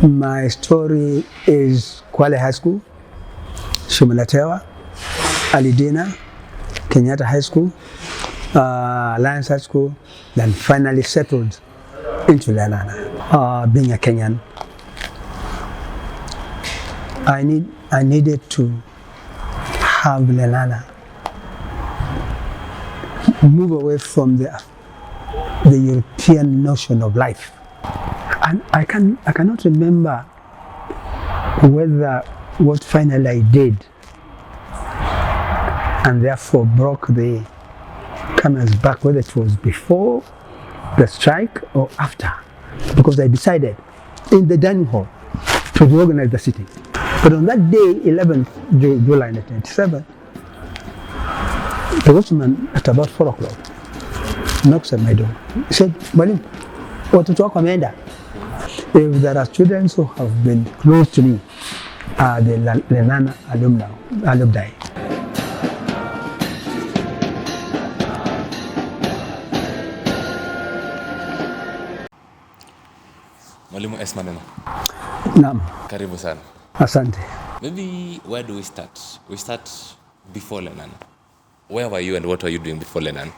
My story is Kwale High School, Shumalatewa, Alidina, Kenyatta High School, Alliance High School, then finally settled into Lenana. Being a Kenyan, I needed to have Lenana move away from the European notion of life. And I cannot remember whether what finally I did and therefore broke the camel's back, whether it was before the strike or after, because I decided in the dining hall to reorganize the city. But on that day, 11th July 1997, the watchman at about 4 o'clock knocks at my door. He said, "Mwalimu, watoto wako wameenda." If there are students who have been close to me, are the Lenana alumni. Mwalimu S, Maneno. Naam. Karibu sana. Asante. Maybe where do we start? We start before Lenana. Where were you and what were you doing before Lenana?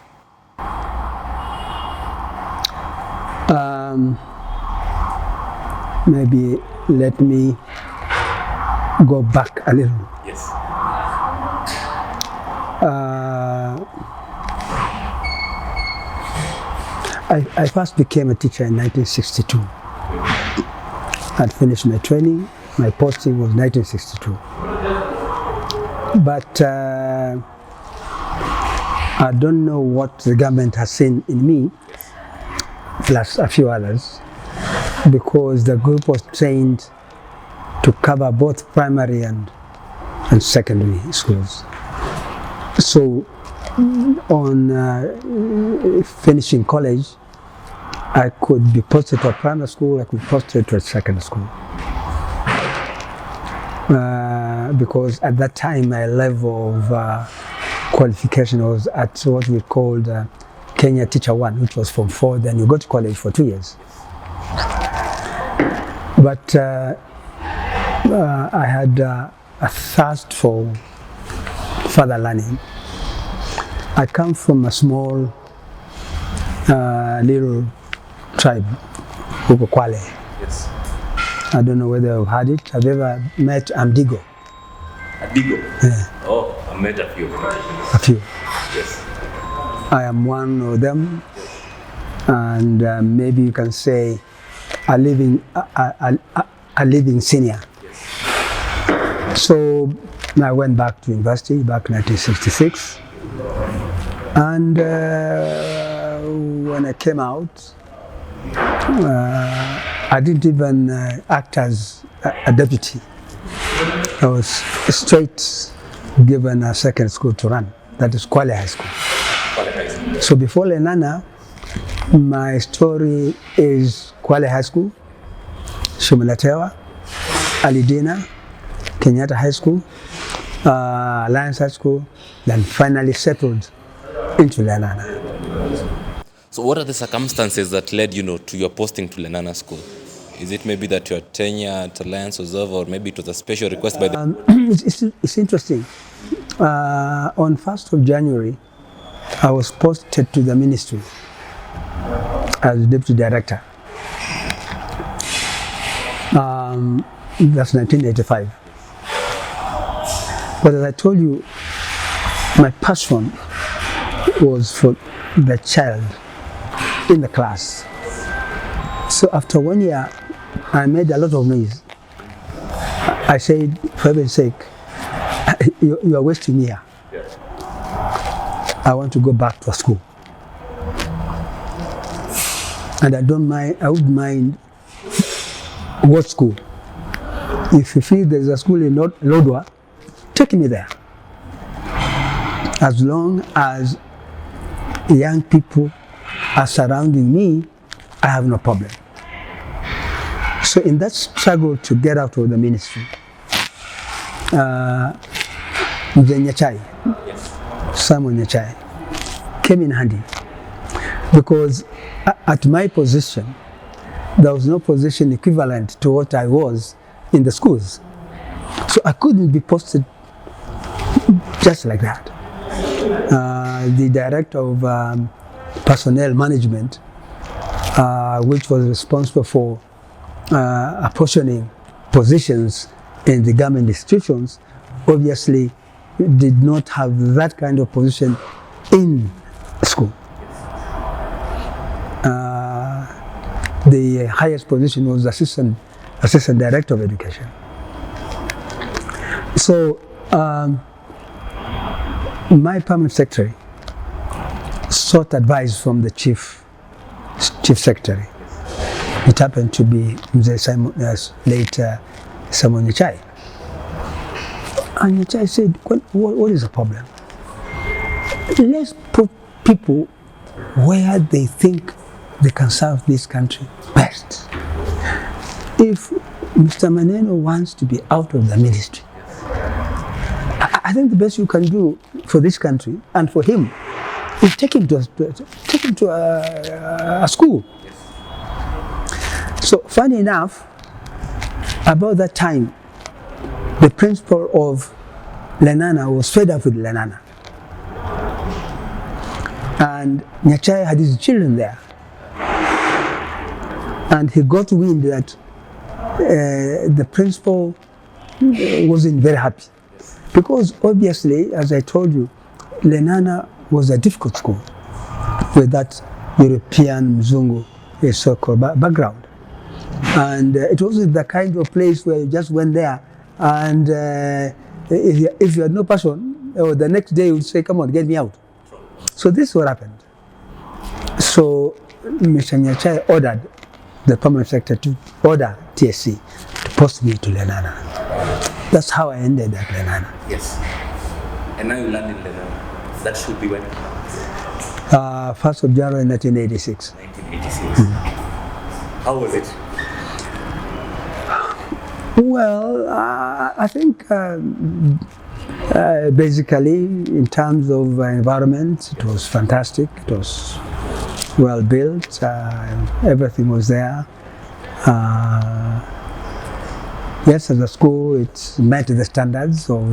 Maybe let me go back a little. Yes. I first became a teacher in 1962. I'd finished my training. My posting was 1962. But I don't know what the government has seen in me, plus a few others, because the group was trained to cover both primary and secondary schools. So on finishing college, I could be posted to a primary school, I could be posted to a secondary school. Because at that time my level of qualification was at what we called Kenya Teacher 1, which was Form 4, then you go to college for 2 years. But I had a thirst for further learning. I come from a small little tribe, Kwale. Yes. I don't know whether you've heard it. Have you ever met Amdigo? Adigo? Yeah. Oh, I met a few. A few. Yes. I am one of them, and maybe you can say a living senior. Yes. So I went back to university back in 1966, and when I came out, I didn't even act as a deputy. I was straight given a second school to run, that is Kwale High School. So before Lenana, my story is Kwale High School, Shumalatewa, Alidina, Kenyatta High School, Alliance High School, then finally settled into Lenana. So what are the circumstances that led to your posting to Lenana School? Is it maybe that your tenure at Alliance was over, or maybe it was a special request by the... It's interesting. On 1st of January, I was posted to the ministry as deputy director. That's 1985. But as I told you, my passion was for the child in the class. So after 1 year, I made a lot of noise. I said, for heaven's sake, you are wasting me here. Yes. I want to go back to a school. And I would mind what school. If you feel there's a school in Lodwar, take me there. As long as young people are surrounding me, I have no problem. So in that struggle to get out of the ministry, Simon Nyachai came in handy, because at my position, there was no position equivalent to what I was in the schools. So I couldn't be posted just like that. The director of personnel management, which was responsible for apportioning positions in the government institutions, obviously did not have that kind of position in school. The highest position was assistant director of education. So my permanent secretary sought advice from the chief secretary. It happened to be late Simon Nyachai. And Nyachai said, what is the problem? Let's put people where they think they can serve this country best. If Mr. Maneno wants to be out of the ministry, I think the best you can do for this country and for him is take him to a school. So funny enough, about that time, the principal of Lenana was fed up with Lenana. And Nyachai had his children there. And he got wind that the principal wasn't very happy. Because obviously, as I told you, Lenana was a difficult school with that European Mzungu so-called background. And it wasn't the kind of place where you just went there and if you had no passion, or the next day you would say, come on, get me out. So this is what happened. So Mr. Nyachai ordered the permanent secretary to order TSC to post me to Lenana. That's how I ended at Lenana. Yes. And now you land in Lenana. That should be when? 1st of January 1986. 1986. How was it? Well, I think basically in terms of environment, it was fantastic. It was well built. Everything was there. Yes, as a school, it met the standards of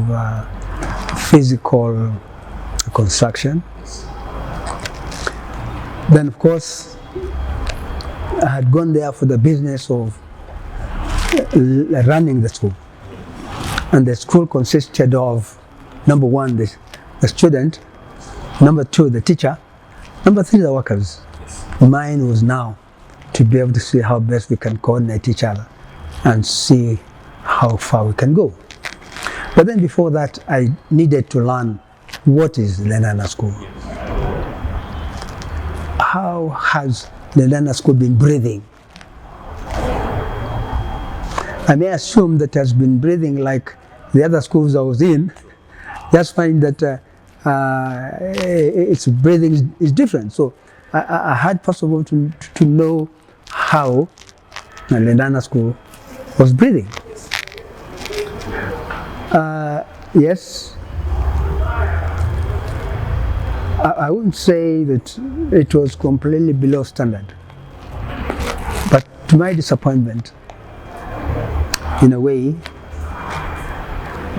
physical construction. Then, of course, I had gone there for the business of running the school. And the school consisted of, number one, the student, number two, the teacher, number three, the workers. Mine was now to be able to see how best we can coordinate each other and see how far we can go. But then before that, I needed to learn what is Lenana School. How has Lenana School been breathing? I may assume that it has been breathing like the other schools I was in. Just find that its breathing is different. So I had first of all to know how Lenana School was breathing. Yes, I wouldn't say that it was completely below standard, but to my disappointment, in a way,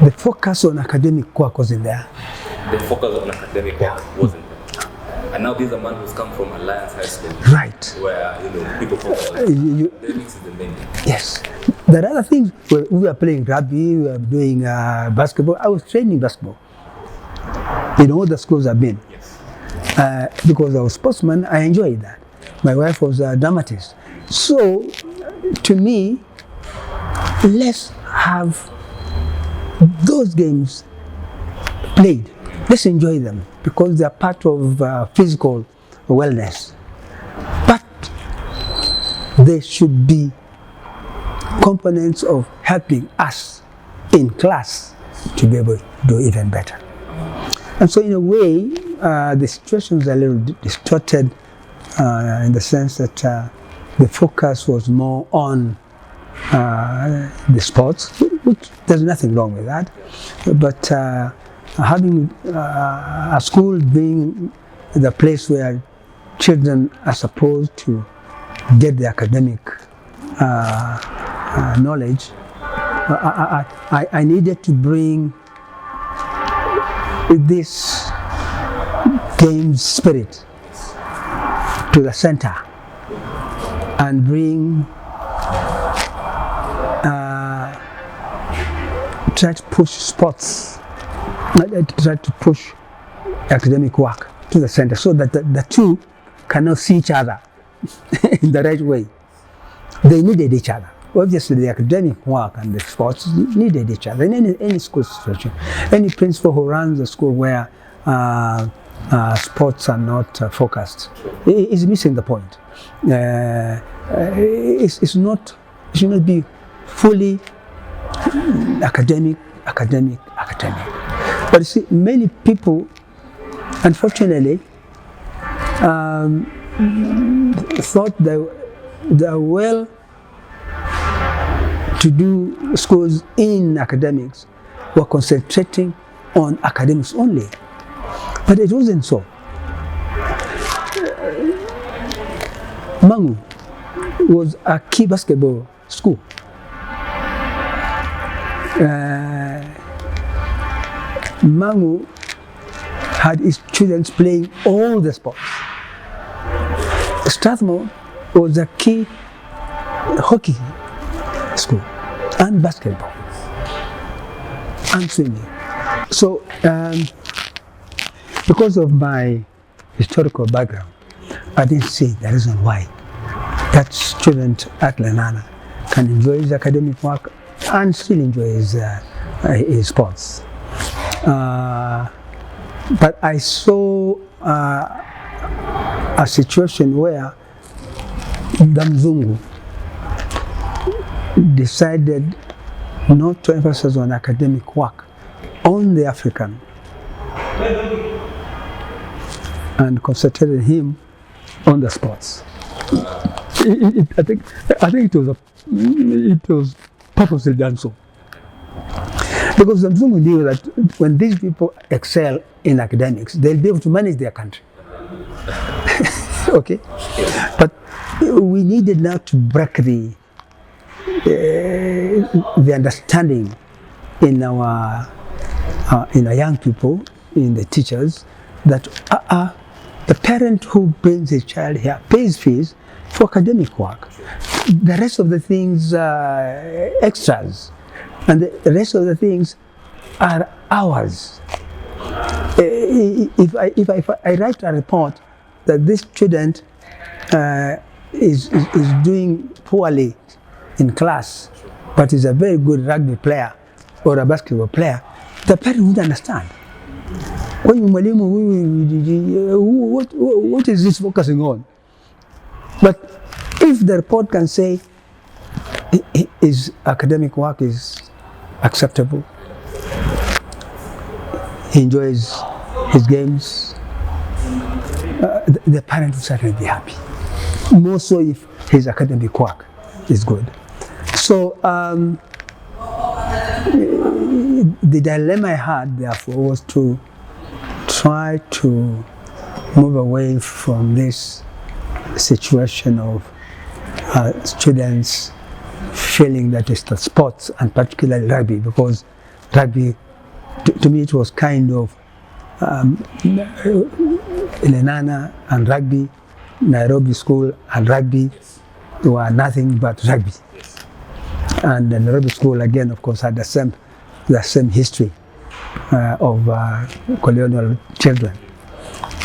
the focus on academic work wasn't there. The focus on academic work wasn't there. And now this is a man who's come from Alliance High School. Right. Where, people focus on academics is the main thing. Yes. There are other things. We were playing rugby, we were doing basketball. I was training basketball in all the schools I've been. Yes. Because I was a sportsman, I enjoyed that. My wife was a dramatist. So, to me, let's have those games played. Let's enjoy them because they are part of physical wellness. But they should be components of helping us in class to be able to do even better. And so in a way, the situation is a little distorted in the sense that the focus was more on the sports, which there's nothing wrong with that. But having a school being the place where children are supposed to get the academic knowledge, I needed to bring this game spirit to the center and bring try to push sports, try to push academic work to the center so that the two cannot see each other in the right way. They needed each other. Obviously, the academic work and the sports needed each other in any school situation. Any principal who runs a school where sports are not focused is missing the point. It should not be fully academic. But you see, many people, unfortunately, thought they're well to do schools in academics were concentrating on academics only. But it wasn't so. Mangu was a key basketball school. Mangu had its students playing all the sports. Strathmore was a key hockey school and basketball and swimming. So because of my historical background, I didn't see the reason why that student at Lenana can enjoy his academic work and still enjoy his sports. But I saw a situation where the Mzungu decided not to emphasize on academic work, on the African, and concentrated him on the sports. I think it was purposely done so. Because the Mzungu knew that when these people excel in academics, they'll be able to manage their country. Okay? But we needed now to break the understanding in our young people, in the teachers, that the parent who brings his child here pays fees for academic work. The rest of the things are extras, and the rest of the things are ours. If I write a report that this student is doing poorly in class, but is a very good rugby player or a basketball player, the parent would understand. When Mwalimu, what is this focusing on? But if the report can say his academic work is acceptable, he enjoys his games, the parent will certainly be happy. More so if his academic work is good. So the dilemma I had, therefore, was to try to move away from this situation of students feeling that it's the sports, and particularly rugby, because rugby, to me, it was kind of Lenana and rugby, Nairobi School and rugby were nothing but rugby. And the Nairobi School, again, of course, had the same history of colonial children.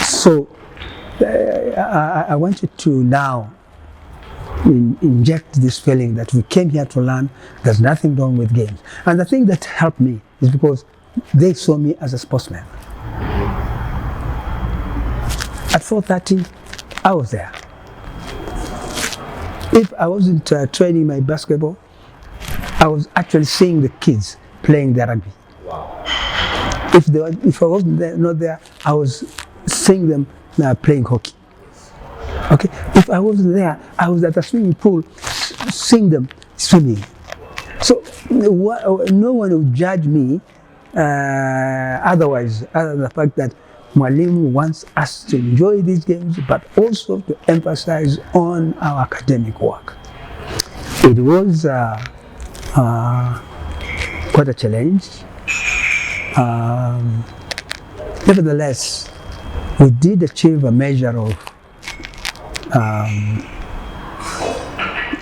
So I wanted to now inject this feeling that we came here to learn, there's nothing wrong with games. And the thing that helped me is because they saw me as a sportsman. At 4:30, I was there. If I wasn't training my basketball, I was actually seeing the kids playing their rugby. Wow. If I wasn't there, not there, I was seeing them playing hockey. Okay. If I wasn't there, I was at the swimming pool seeing them swimming. So no one would judge me otherwise, other than the fact that Mwalimu wants us to enjoy these games, but also to emphasize on our academic work. It was quite a challenge. Nevertheless, we did achieve a measure of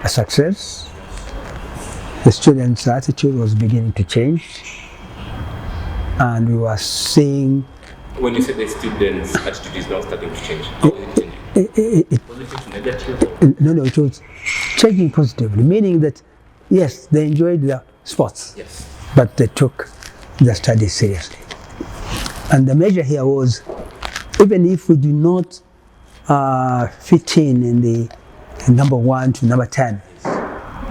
a success. The students' attitude was beginning to change, and we were seeing. When you say the students' attitude is now starting to change, how is it changing? Positive to negative? No, it was changing positively, meaning that yes, they enjoyed the sports, Yes. but they took the studies seriously. And the measure here was, even if we do not fit in the number 1 to number 10,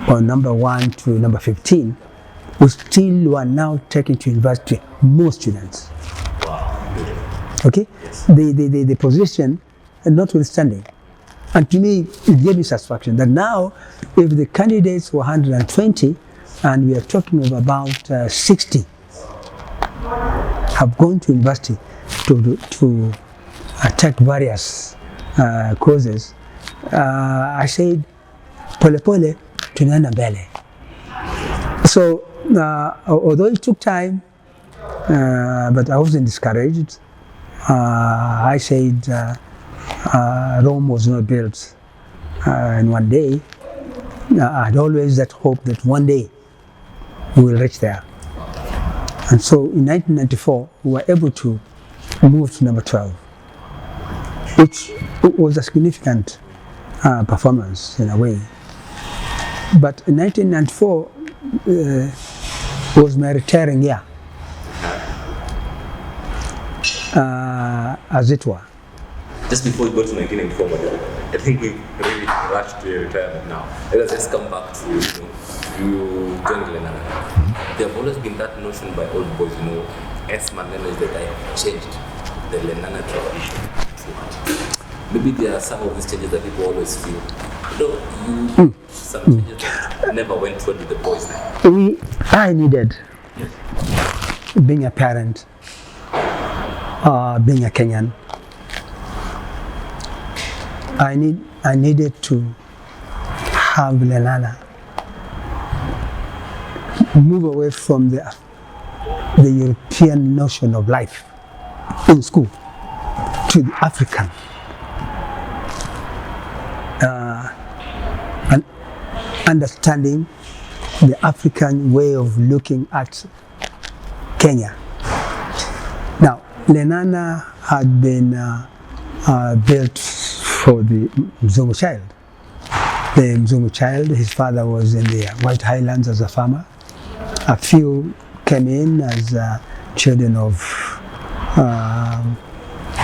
or number 1 to number 15, we still were now taking to university more students. Okay? Yes. The position notwithstanding. And to me, it gave me satisfaction that now, if the candidates were 120, and we are talking of about 60 have gone to university to take various courses, I said, pole pole, tunaenda mbele. So, although it took time, but I wasn't discouraged. I said Rome was not built in one day. I had always that hope that one day we will reach there. And so in 1994, we were able to move to number 12, which was a significant performance in a way. But in 1994 was my retiring year, as it were. Just before we go to 1994, I think we really rushed to your retirement now. Let us just come back to, you joined Lenana. There have always been that notion by old boys, S. Maneno is the guy who changed the Lenana tradition. Maybe there are some of these changes that people always feel. Some changes that never went through with the boys now. I needed, being a parent, being a Kenyan, I needed to have Lenana move away from the European notion of life in school to the African. And understanding the African way of looking at Kenya. Now, Lenana had been built for the Mzungu child. The Mzungu child, his father was in the White Highlands as a farmer. A few came in as children of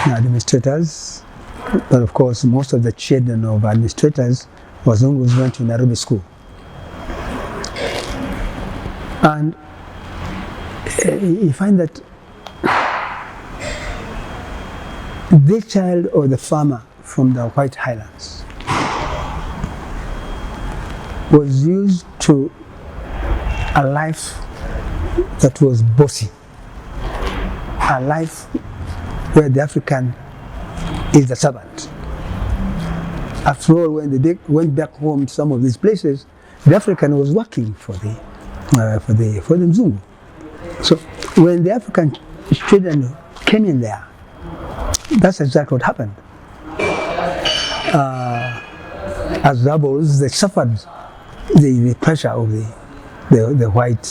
administrators, but of course most of the children of administrators Wazungus went to Nairobi School. And you find that this child or the farmer from the White Highlands was used to a life that was bossy, a life where the African is the servant. After all, when they went back home to some of these places, the African was working for the Mzungu. So when the African children came in there, that's exactly what happened. As rebels, they suffered the pressure of the white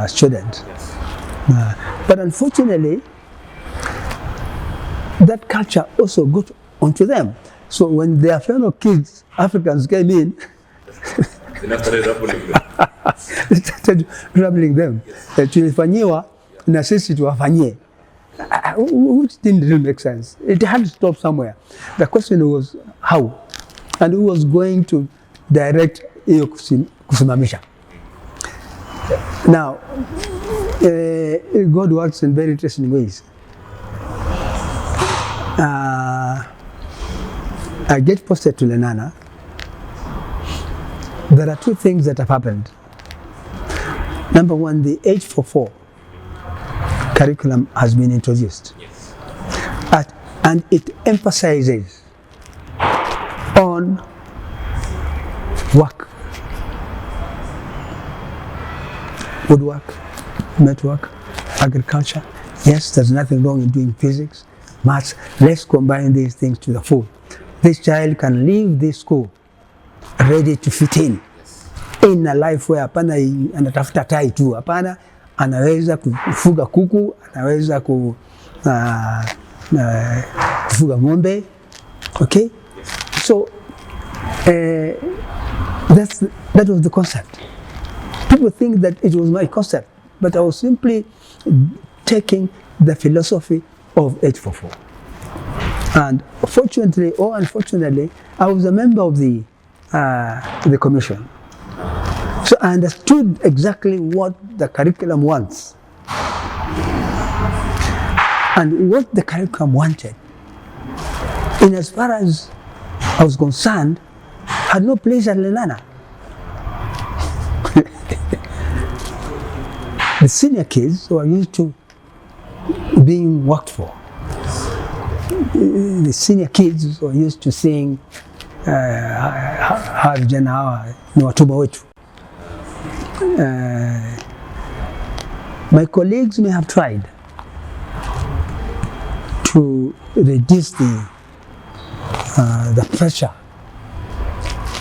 student. But unfortunately, that culture also got onto them. So when their fellow kids, Africans, came in, They started troubling them. Tulifanyiwa na sisi tuwafanyie. Which didn't really make sense. It had to stop somewhere. The question was how, and who was going to direct hiyo kusimamisha. Now, God works in very interesting ways. I get posted to Lenana. There are two things that have happened. Number one, the H44 curriculum has been introduced. Yes. And it emphasizes on work woodwork, metalwork, agriculture. Yes, there's nothing wrong in doing physics, maths. Let's combine these things to the full. This child can leave this school ready to fit in a life where hapana anatafuta tai tu, hapana anaweza kufuga kuku, anaweza kufuga ng'ombe. Okay, so that was the concept. People think that it was my concept, but I was simply taking the philosophy of 844. And fortunately or unfortunately, I was a member of the commission. So I understood exactly what the curriculum wants. And what the curriculum wanted, in as far as I was concerned, had no place at Lenana. The senior kids were used to being worked for. The senior kids were used to saying, hawa vijana hawa ni watumwa wetu. My colleagues may have tried to reduce the pressure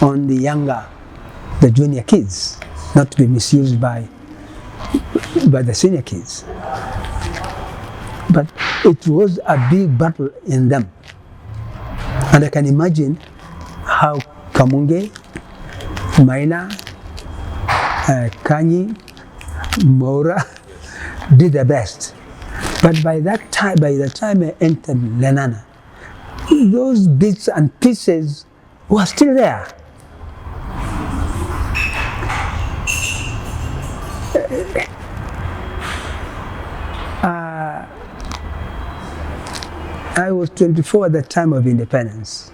on the junior kids, not to be misused by the senior kids. But it was a big battle in them. And I can imagine how Kamunge, Maina, Kanyi, Maura did their best. But by the time I entered Lenana, those bits and pieces were still there. I was 24 at the time of independence,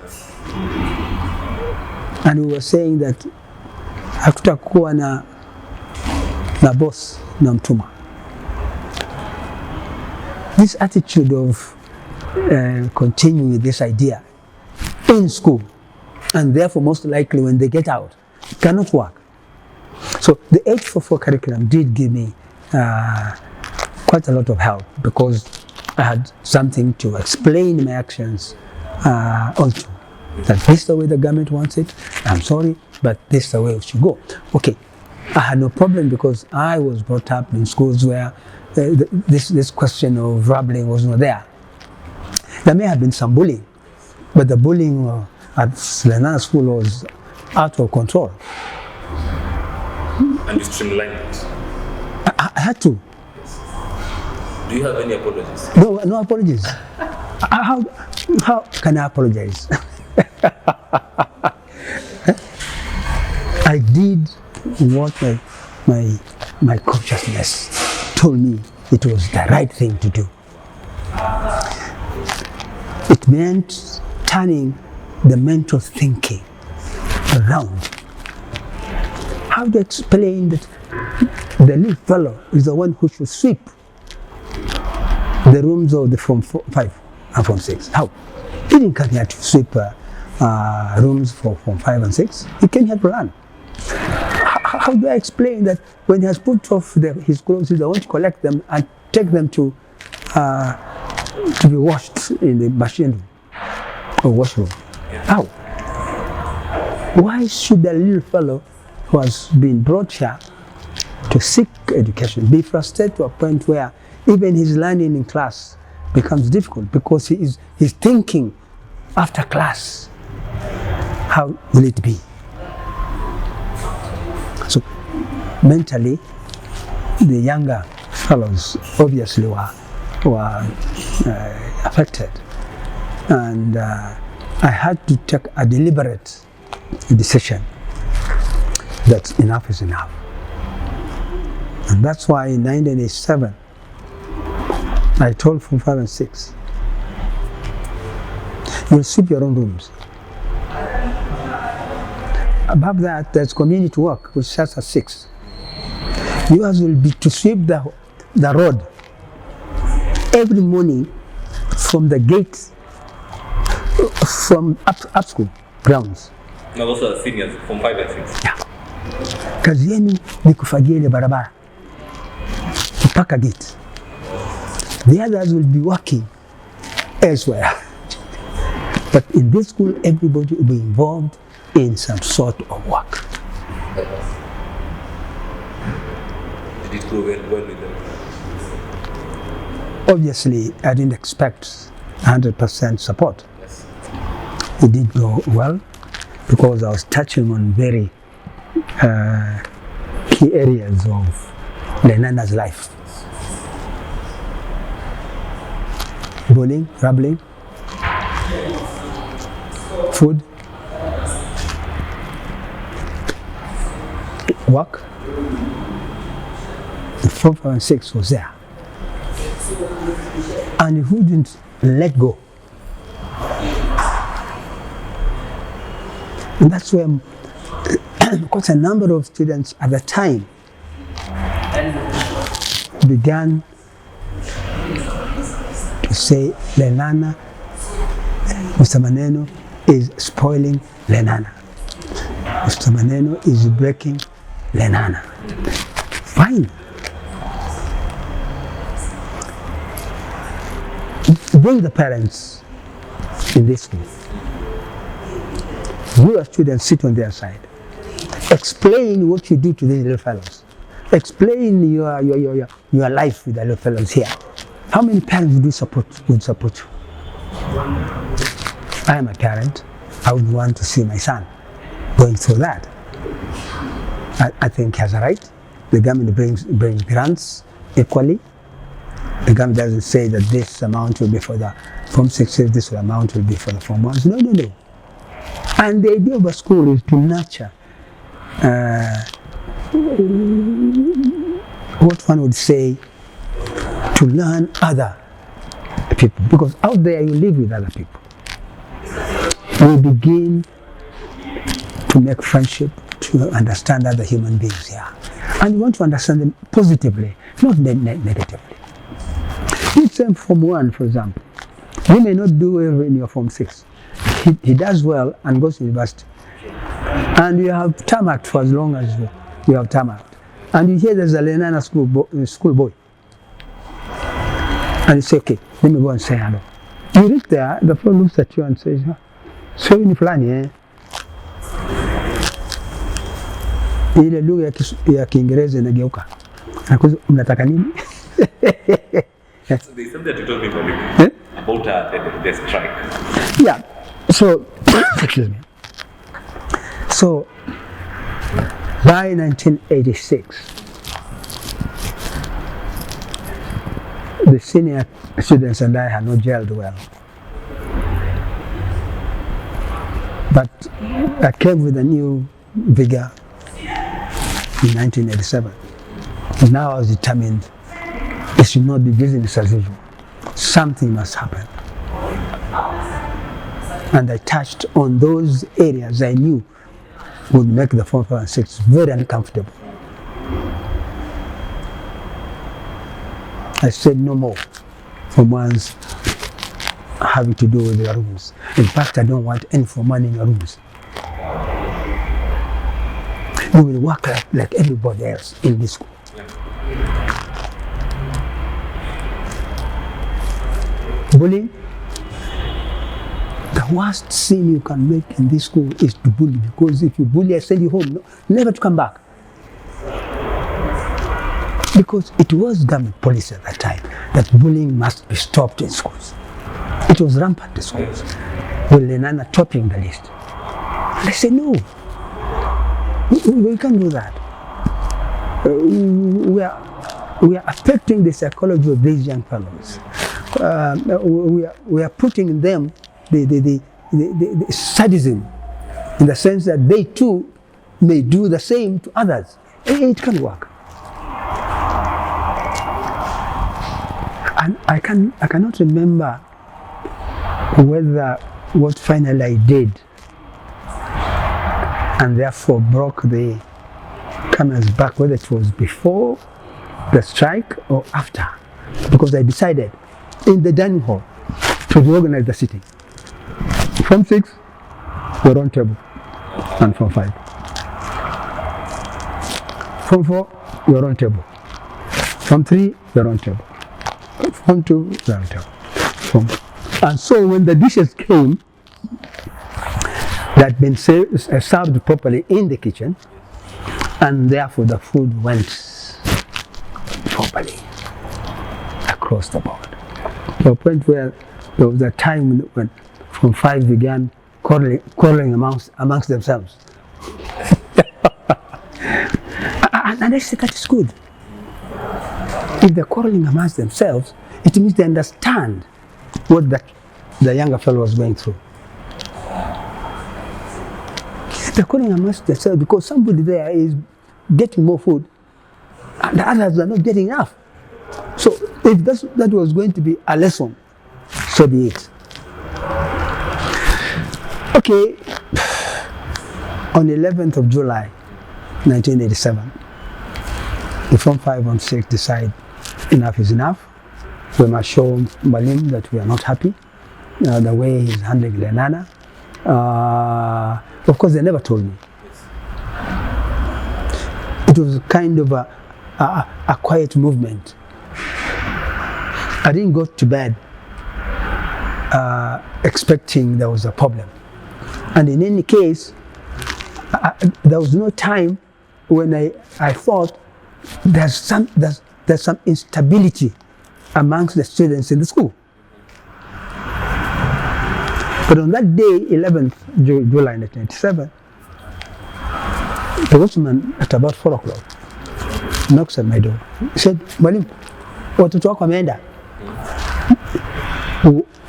and we were saying that hakutakuwa na boss na mtumwa. This attitude of continuing with this idea in school, and therefore most likely when they get out, cannot work. So the 844 curriculum did give me quite a lot of help, because I had something to explain my actions also. That this is the way the government wants it, I'm sorry, but this is the way it should go. Okay, I had no problem because I was brought up in schools where this question of robbery was not there. There may have been some bullying, but the bullying at Lenana School was out of control. And you streamlined it? I had to. Do you have any apologies? No apologies. How can I apologize? I did what my consciousness told me it was the right thing to do. It meant turning the mental thinking around. How to explain that the little fellow is the one who should sweep the rooms of the Form 5 and Form 6? How? He didn't come here to sweep rooms for Form 5 and 6. He came here to learn. How do I explain that when he has put off his clothes, he's going to collect them and take them to be washed in the machine or washroom? How? Why should the little fellow who has been brought here to seek education be frustrated to a point where even his learning in class becomes difficult, because he's thinking after class, how will it be? So mentally, the younger fellows obviously were affected, and I had to take a deliberate decision that enough is enough. And that's why in 1987, I told Form 5 and 6, you'll sweep your own rooms. Above that, there's community work, which starts at 6. Yours will be to sweep the road every morning from the gates, from up school grounds. Now those are seniors, Form 5 and 6. Yeah. Kazi yenu ni kufagia ile barabara. pack a gate. The others will be working elsewhere. But in this school, everybody will be involved in some sort of work. Did it go well with them? Obviously, I didn't expect 100% support. Yes. It did go well because I was touching on very key areas of Lenana's life. Bullying, troubling, food, work. The 4, 5, and 6 was there. And he wouldn't let go. And that's where quite a number of students at the time began to say, Lenana, Mr. Maneno is spoiling Lenana. Mr. Maneno is breaking Lenana. Fine. Bring the parents in this school. You as students sit on their side. Explain what you do to these little fellows. Explain your life with the little fellows here. How many parents would support you? I am a parent. I would want to see my son going through that. I think he has a right. The government brings grants equally. The government doesn't say that this amount will be for the Form 6, this amount will be for the Form 1s. No, no, no. And the idea of a school is to nurture what one would say, to learn other people. Because out there you live with other people. You begin to make friendship, to understand other human beings here. And you want to understand them positively, not negatively. It's in Form 1, for example. You may not do well in your Form 6. He does well and goes to university. And you have tarmacked for as long as you have tarmacked. And you hear there's a Lenana School boy. And you say, okay, let me go and say hello. You reach there, the fellow looks at you and says, so in fulani, eh? Ile lugha ya Kiingereza inageuka. Anakuza, mnataka nini? So there's something that you told me about the strike. Yeah. So, excuse me. So, by 1986, the senior students and I had not gelled well. But I came with a new vigor in 1987. And now I was determined it should not be business as usual. Something must happen. And I touched on those areas I knew would make the Form 5 and 6 very uncomfortable. I said no more Form 1s having to do with their rooms. In fact, I don't want any Form 1 in your rooms. You will work like everybody else in this school. Bullying. The worst sin you can make in this school is to bully, because if you bully, I send you home, never to come back. Because it was government policy at that time that bullying must be stopped in schools. It was rampant in schools, with Lenana topping the list. And I said, no, we can't do that. We are affecting the psychology of these young fellows. We are putting in them the sadism, in the sense that they too may do the same to others. It can work. And I cannot remember whether what finally I did and therefore broke the camel's back, whether it was before the strike or after, because I decided in the dining hall to reorganize the sitting. Form 6, the round table, and Form 5. Form 4, your round table. Form 3, their own table. From to their own table. And so when the dishes came, that had been served properly in the kitchen, and therefore the food went properly across the board. To a point where there was a time when from 5 began quarreling amongst themselves. And I think that is good. If they're quarreling amongst themselves, it means they understand what the younger fellow was going through. They're quarreling amongst themselves because somebody there is getting more food and the others are not getting enough. So if that was going to be a lesson, so be it. Okay, on the 11th of July, 1987, the Form 5 and 6 decide enough is enough. We must show Mwalimu that we are not happy the way he's handling Lenana. Of course, they never told me. It was kind of a quiet movement. I didn't go to bed expecting there was a problem. And in any case, there was no time when I thought there's some instability amongst the students in the school. But on that day, 11th July 1987, the watchman at about 4 o'clock knocks at my door. He said, "Mwalimu, watoto wako wameenda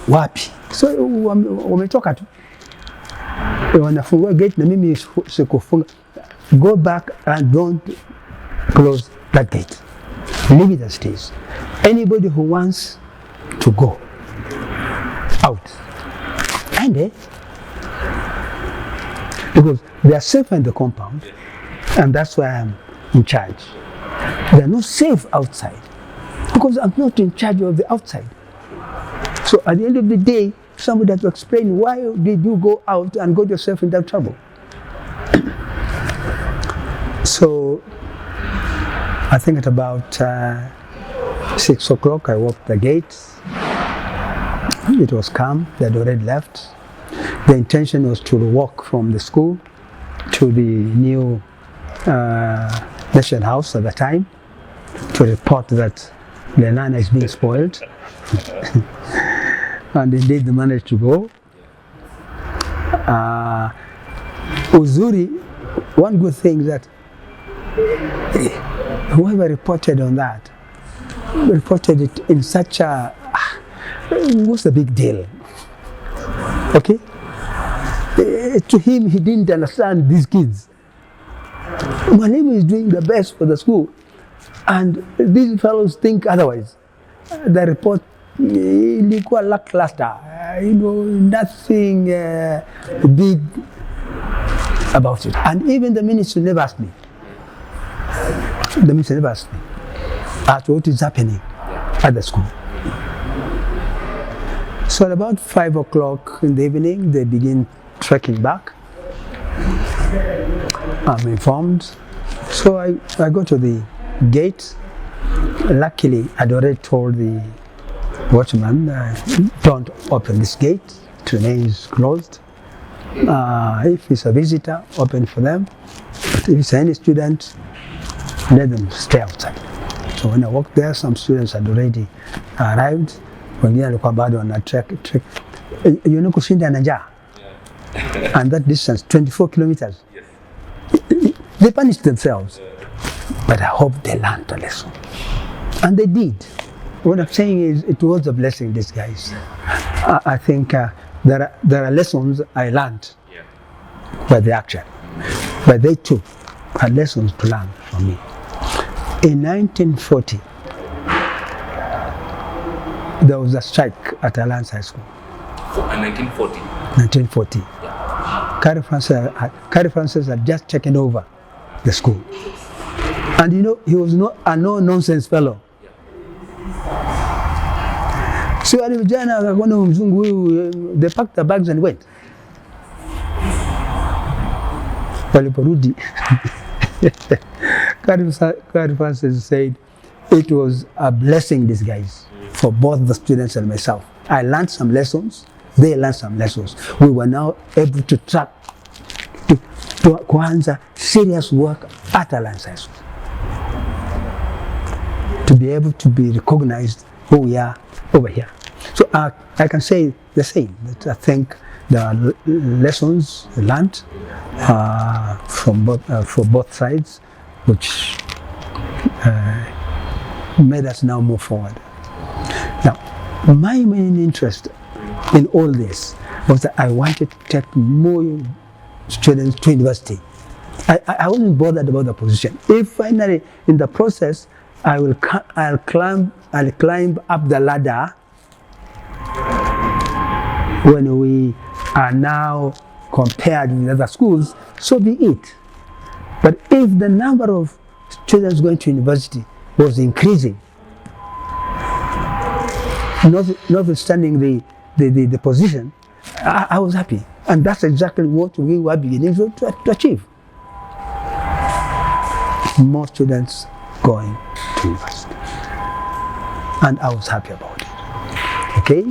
wapi?" So wametoka tu. Wanafungua gate na mimi sikufunga. Go back and don't close that gate. Leave it as it is. Anybody who wants to go out, and because they are safe in the compound, and that's why I'm in charge. They are not safe outside because I'm not in charge of the outside. So at the end of the day, somebody has to explain why did you go out and got yourself in that trouble. So I think at about 6 o'clock I walked the gates. It was calm, they had already left. The intention was to walk from the school to the new Nation House at the time to report that Lenana is being spoiled. And indeed they managed to go. Uzuri, one good thing that whoever reported on that reported it in such a, what's the big deal? Okay? To him, he didn't understand these kids. Mwalimu is doing the best for the school, and these fellows think otherwise. The report ilikuwa lackluster, nothing big about it. And even the minister never asked me. The minister never asked me as to what is happening at the school. So at about 5 o'clock in the evening, they begin trekking back. I'm informed. So I go to the gate. Luckily, I'd already told the watchman, don't open this gate, it remains closed. If it's a visitor, open for them. But if it's any student, let them stay outside. So when I walked there, some students had already arrived. Wengine walikuwa bado wana trek. Kushinda na njaa. And that distance, 24 kilometers. They punished themselves. But I hope they learned a lesson. And they did. What I'm saying is, it was a blessing, these guys. I think there are lessons I learned by the action. But they too had lessons to learn from me. In 1940, there was a strike at Alumni High School. In 1940? 1940. Yeah. Carrie Francis had just taken over the school. And he was a no-nonsense fellow. So wale vijana wakaona mzungu huyu, they packed their bags and went. Waliporudi, Carrie Francis said, it was a blessing in disguise for both the students and myself. I learned some lessons, they learned some lessons. We were now able to track, to kuanza serious work at Alliance High School. To be able to be recognized who we are over here. So I can say the same, that I think the lessons learned from for both sides, which made us now move forward. Now, my main interest in all this was that I wanted to take more students to university. I wasn't bothered about the position. If finally in the process I'll climb up the ladder when we are now compared with other schools, so be it. But if the number of students going to university was increasing, notwithstanding the position, I was happy. And that's exactly what we were beginning to achieve. More students going to university. And I was happy about it. Okay,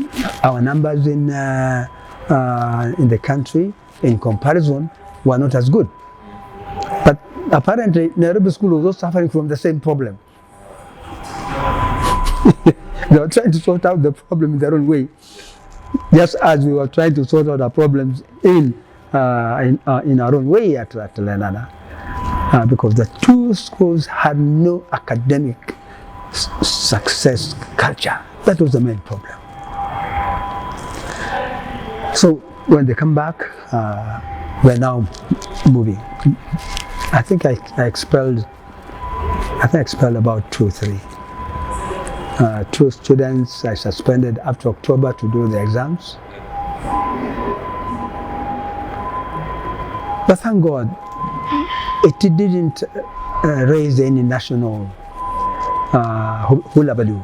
our numbers in the country, in comparison, were not as good. But apparently, Nairobi School was also suffering from the same problem. They were trying to sort out the problem in their own way, just as we were trying to sort out our problems in our own way at Lenana, because the two schools had no academic success culture. That was the main problem. So when they come back, we're now moving. I think I expelled about 2 or 3. 2 students I suspended up to October to do the exams. But thank God, it didn't raise any national hullabaloo.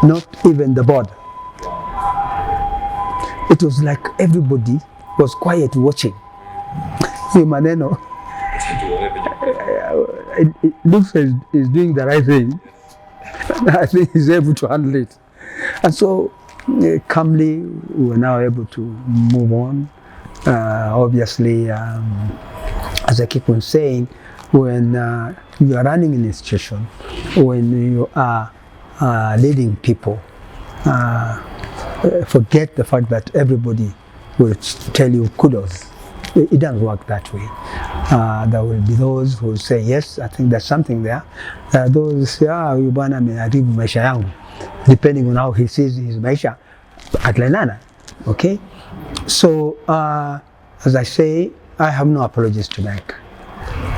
Not even the board. It was like everybody was quiet watching. Maneno, it looks like he's doing the right thing. I think he's able to handle it. And so, calmly, we were now able to move on. Obviously, as I keep on saying, when you are running an institution, when you are leading people, forget the fact that everybody will tell you kudos. It doesn't work that way. There will be those who will say, yes, I think there's something there. There are those who say, huyu bwana ameharibu maisha yangu, depending on how he sees his maisha at Lenana. Okay? So, as I say, I have no apologies to make.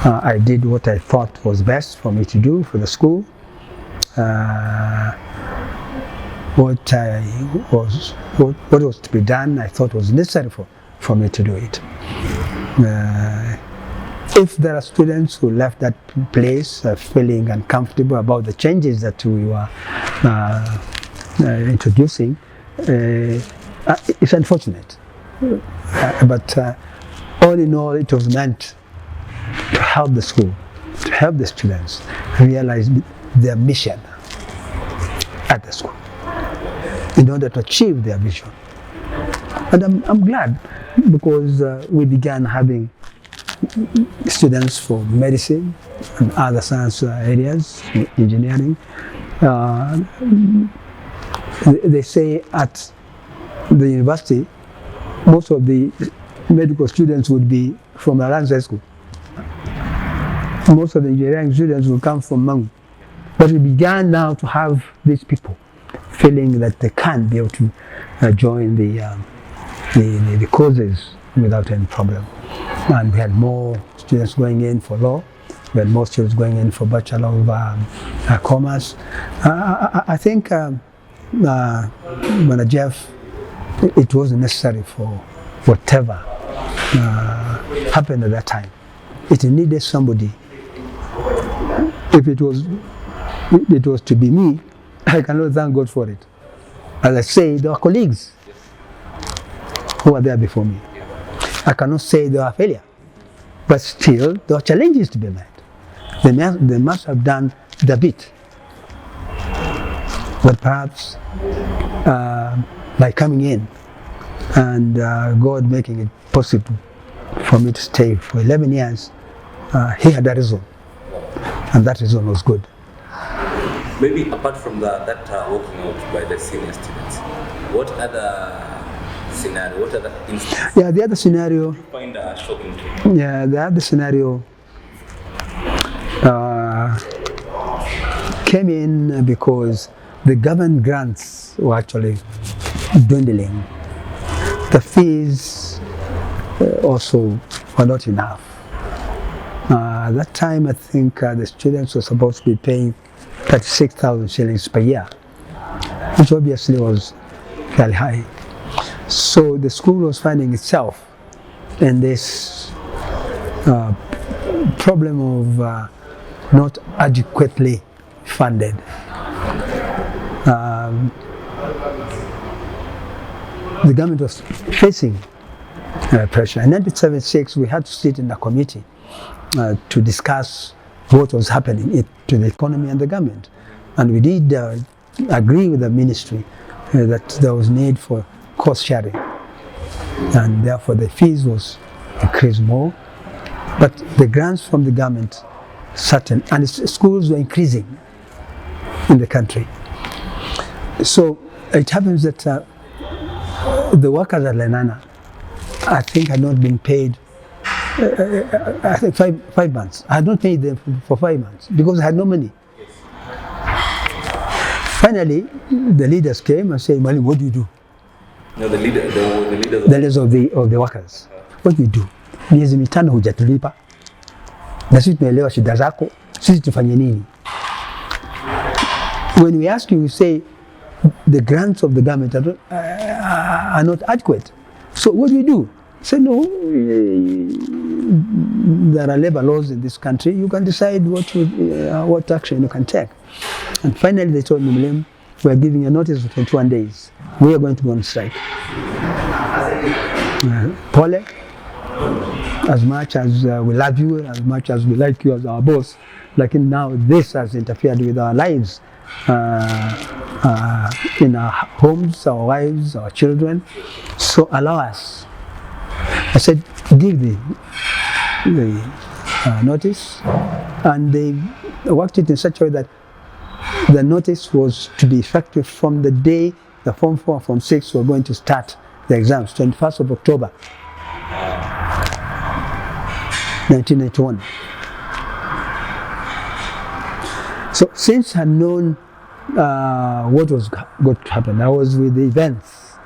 I did what I thought was best for me to do for the school. What was to be done, I thought was necessary for me to do it. If there are students who left that place feeling uncomfortable about the changes that we were introducing, it's unfortunate. But all in all, it was meant to help the school, to help the students realize their mission at the school in order to achieve their vision. And I'm glad, because we began having students for medicine and other science areas, engineering. They say at the university, most of the medical students would be from Alumni School. Most of the engineering students will come from Mangu. But we began now to have these people feeling that they can be able to join the courses without any problem. And we had more students going in for law. We had more students going in for Bachelor of Commerce. I think, when Jeff, it wasn't necessary for whatever happened at that time. It needed somebody. If it was to be me, I cannot thank God for it. As I say, there were colleagues who were there before me. I cannot say they were a failure, but still there were challenges to be met. They must have done the bit But perhaps by coming in and God making it possible for me to stay for 11 years, he had a reason, and that reason was good. Maybe apart from that walking out by the senior students, what other scenario, what other instance? Yeah, the other scenario. You find shocking too? Yeah, the other scenario came in because the government grants were actually dwindling. The fees also were not enough. At that time, I think the students were supposed to be paying 36,000 shillings per year, which obviously was very high. So the school was finding itself in this problem of not adequately funded. The government was facing pressure. In 1976, we had to sit in a committee to discuss what was happening to the economy and the government. And we did agree with the ministry that there was need for cost sharing. And therefore the fees was increased more. But the grants from the government, certain, and schools were increasing in the country. So it happens that the workers at Lenana, I think, had not been paid, I think 5 months. I had not paid them for 5 months because I had no money. Finally, the leaders came and said, Mwalimu, what do you do? No, the leaders of the workers. What do you do? Miezi mitano hujatulipa. Na sisi tumeelewa shida zako. Sisi tufanye nini? When we ask you, we say the grants of the government are not adequate. So what do we do? Say no. There are labor laws in this country. You can decide what action you can take. And finally, they told me, Mwalimu, we are giving a notice of 21 days. We are going to go on strike. Pole, as much as we love you, as much as we like you as our boss, like now this has interfered with our lives, in our homes, our wives, our children. So allow us. I said, give the notice, and they worked it in such a way that the notice was to be effective from the day the Form 4 and Form 6 were going to start the exams, 21st of October, 1991. So since I had known what was going to happen, I was with the events,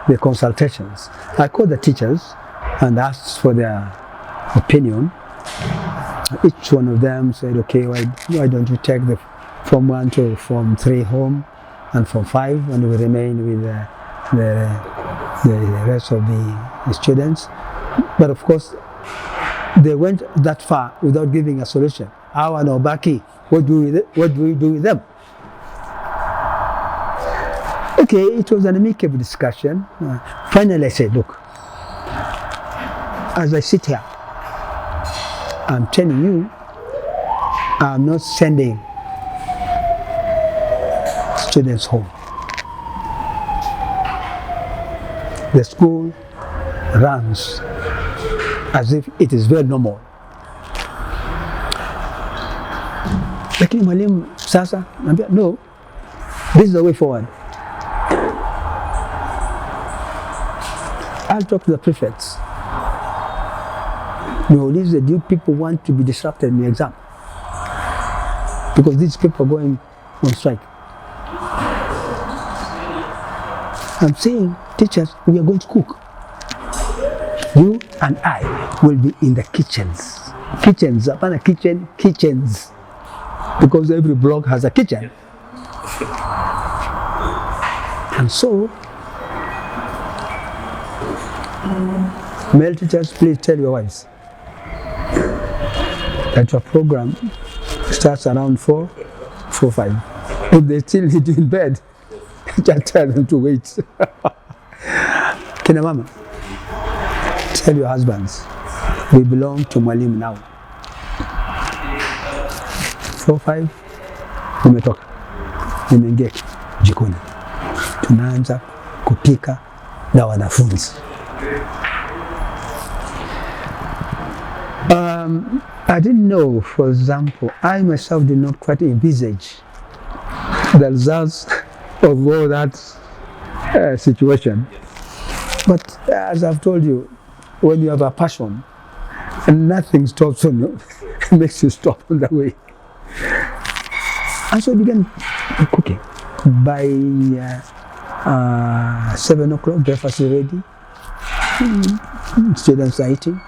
the consultations. I called the teachers and asked for their opinion. Each one of them said, okay, why don't you take the Form 1 to Form 3 home and Form 5, and we remain with the rest of the students. But of course, they went that far without giving a solution. Awa na Obaki, what do we do with them? Okay, it was an amicable discussion. Finally, I said, look, as I sit here, I'm telling you, I'm not sending students home. The school runs as if it is very normal. Lakini mwalimu sasa, no, this is the way forward. I'll talk to the prefects. Niwaulize, do you people want to be disrupted in the exam? Because these people are going on strike. I'm saying, teachers, we are going to cook. You and I will be in the kitchens. Kitchens, apana kitchens. Because every block has a kitchen. And so, male teachers, please tell your wives that your program starts around 4:05. If they still need you in bed, just tell them to wait. Kina mama, tell your husbands, we belong to Mwalimu now. 4:05, nimetoka, nimeingia jikoni, tunaanza kupika na wanafunzi. I didn't know, for example, I myself did not quite envisage the results of all that situation. But as I've told you, when you have a passion, nothing stops on you, makes you stop on the way. And so I began cooking. By 7 o'clock, breakfast is ready. Students are eating.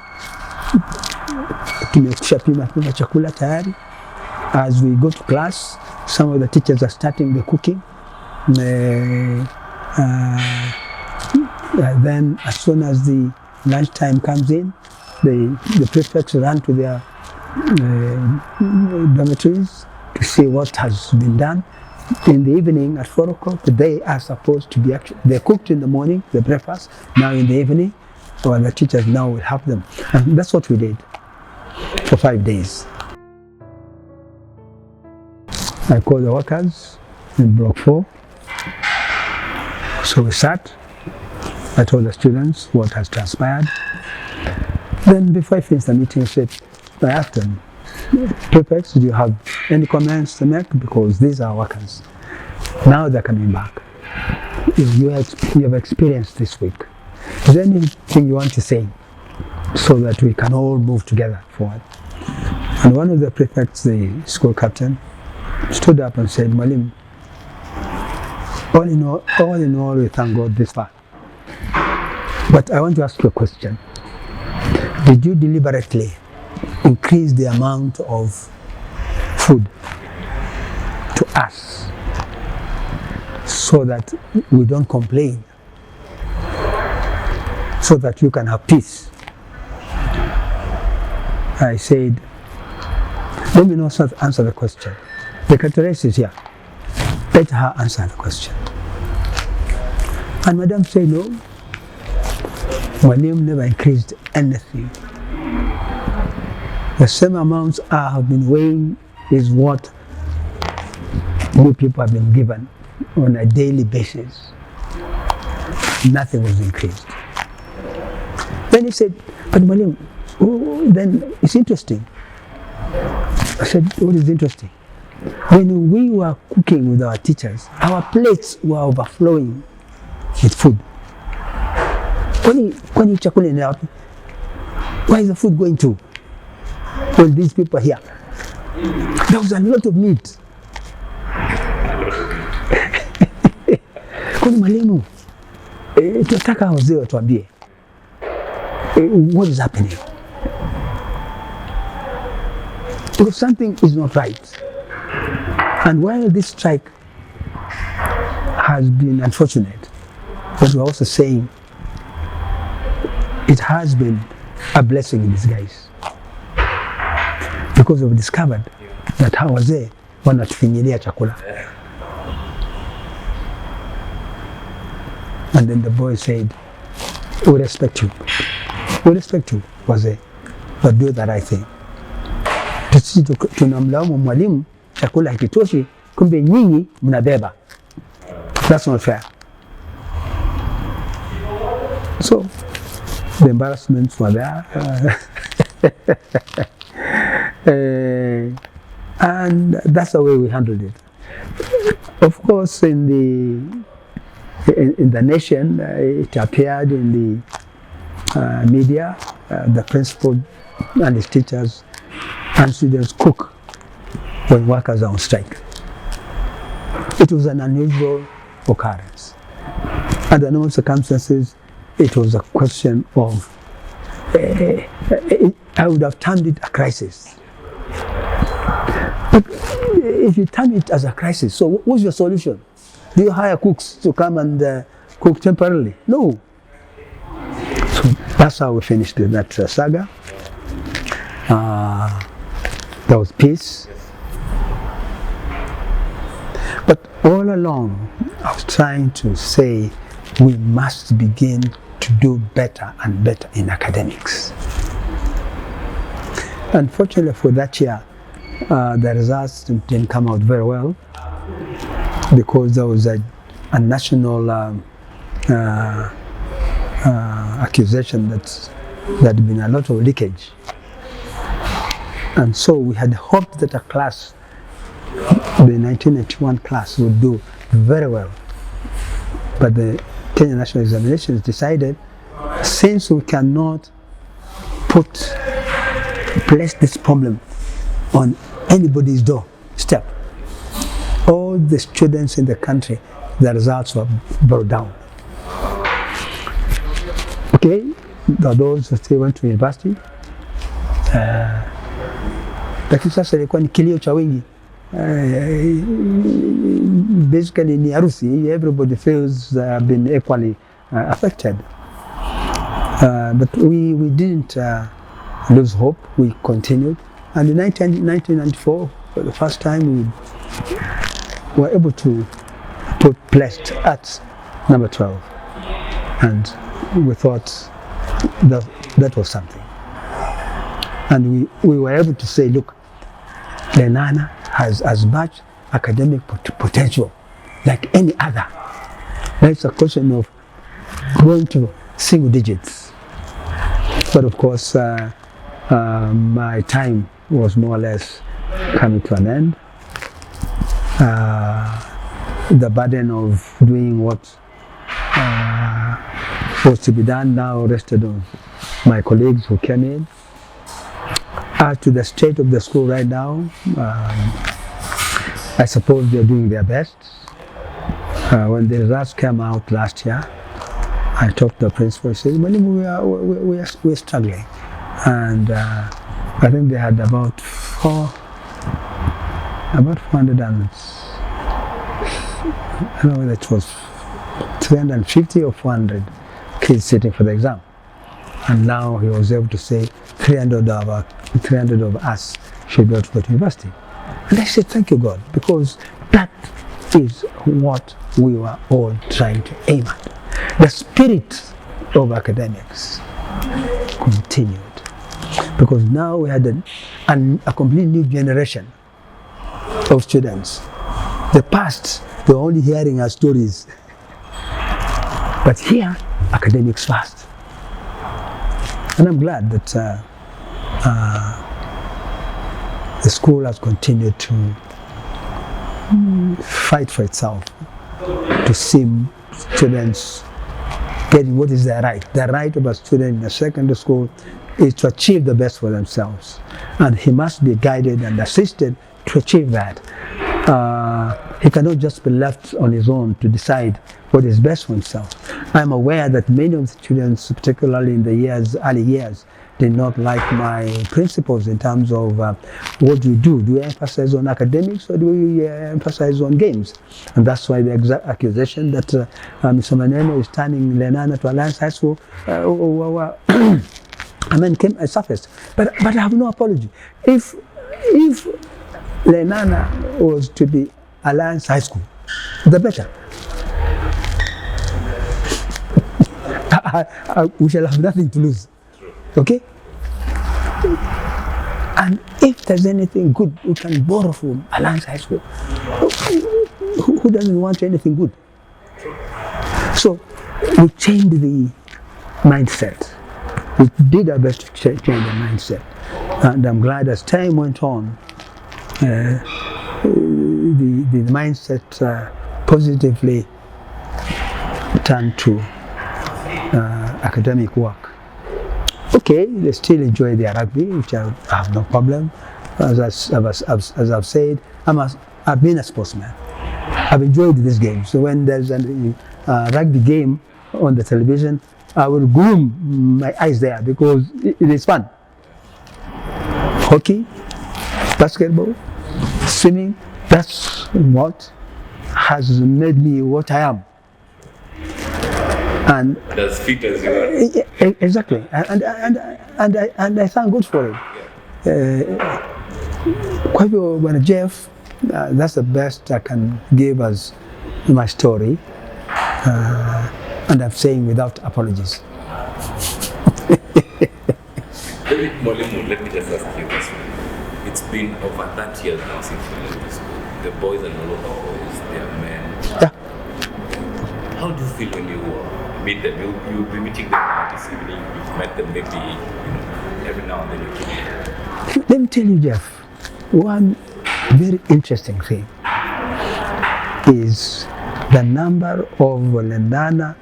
Tumeshapima chakula tayari. As we go to class, some of the teachers are starting the cooking. Then as soon as the lunchtime comes in, the prefects run to their dormitories to see what has been done. In the evening at 4 o'clock, they are supposed to be they cooked in the morning, the breakfast. Now in the evening, or the teachers now will help them. And that's what we did for 5 days. I called the workers in block 4. So we sat. I told the students what has transpired. Then before I finished the meeting, I said, I asked them, prefects, do you have any comments to make? Because these are workers. Now they're coming back. You have experienced this week. Is there anything you want to say so that we can all move together forward? And one of the prefects, the school captain, stood up and said, Mwalimu, all in all, we thank God this far. But I want to ask you a question. Did you deliberately increase the amount of food to us so that we don't complain, so that you can have peace? I said, let me not answer the question. The categories is here. Let her answer the question. And Madam said, no, Mwalimu never increased anything. The same amounts I have been weighing is what you people have been given on a daily basis. Nothing was increased. Then he said, but Mwalimu, then it's interesting. I said, what is interesting? When we were cooking with our teachers, our plates were overflowing with food. Kwani chakula ni wapi? Where is the food going to? When these people are here, there was a lot of meat. Kwani Mwalimu, tunataka wazee watuambie, what is happening? Because something is not right. And while this strike has been unfortunate, but we're also saying it has been a blessing in disguise. Because we've discovered that hawa wazee wanatufinyilia chakula. And then the boy said, we respect you. We respect you, wazee, but do the right thing. Sisi tunamlaumu mwalimu chakula hakitoshi, kumbe nyinyi mnabeba. That's not fair. So the embarrassments were there. And that's the way we handled it. Of course, in the nation, it appeared in the media, the principal and his teachers and students cook when workers are on strike. It was an unusual occurrence. Under normal circumstances, it was a question of, I would have termed it a crisis. But if you term it as a crisis, so what's your solution? Do you hire cooks to come and cook temporarily? No. So that's how we finished that saga. There was peace. But all along, I was trying to say we must begin to do better and better in academics. Unfortunately for that year, the results didn't come out very well. because there was a national accusation that there had been a lot of leakage. And so we had hoped that a class, the 1981 class, would do very well. But the Kenya National Examinations decided, since we cannot place this problem on anybody's doorstep, all the students in the country, the results were brought down. Okay, those who still went to university, lakini sasa ilikuwa ni kilio cha wengi. Basically ni harusi, everybody feels been equally affected. But we didn't lose hope, we continued. And in 1994, for the first time, we were able to put placed at number 12. And we thought that was something. And we were able to say, look, Lenana has as much academic potential like any other. It's a question of going to single digits. But of course, my time was more or less coming to an end. The burden of doing what was to be done now rested on my colleagues who came in. As to the state of the school right now, I suppose they're doing their best. When the results came out last year, I talked to the principal and said, Mwalimu, we're struggling. And I think they had about 400 and, I don't know whether it was 350 or 400 kids sitting for the exam. And now he was able to say 300 of us should be able to go to university. And I said, thank you, God, because that is what we were all trying to aim at. The spirit of academics continued, because now we had a completely new generation of students. The past, they were only hearing our stories. But here, academics first. And I'm glad that the school has continued to fight for itself, to see students getting what is their right. The right of a student in a secondary school is to achieve the best for themselves. And he must be guided and assisted to achieve that. He cannot just be left on his own to decide what is best for himself. I'm aware that many of the students, particularly in the early years, did not like my principles in terms of what do. Do we emphasize on academics or do we emphasize on games? And that's why the accusation that Mr. Maneno is turning Lenana to Alliance High School surfaced. But I have no apology. If Lenana was to be Alliance High School, the better. We shall have nothing to lose. Okay? And if there's anything good we can borrow from Alliance High School, who doesn't want anything good? So we changed the mindset. We did our best to change the mindset. And I'm glad as time went on, the mindset positively turned to academic work. Okay, they still enjoy their rugby, which I have no problem. As I've said, I've been a sportsman. I've enjoyed this game. So when there's a rugby game on the television, I will groom my eyes there because it is fun. Hockey, basketball, swimming, that's what has made me what I am. And as fit as you are. Exactly, and I thank God for it. Kwa hivyo Bwana Jeff, that's the best I can give as my story, and I'm saying without apologies. Mwalimu, let me just ask you this. It's been over 30 years now since you left the school. The boys are no longer boys, they are men. meet them. You'll be meeting them this evening. You've met them maybe, every now and then you keep meeting. Let me tell you, Jeff, one very interesting thing is the number of Lenana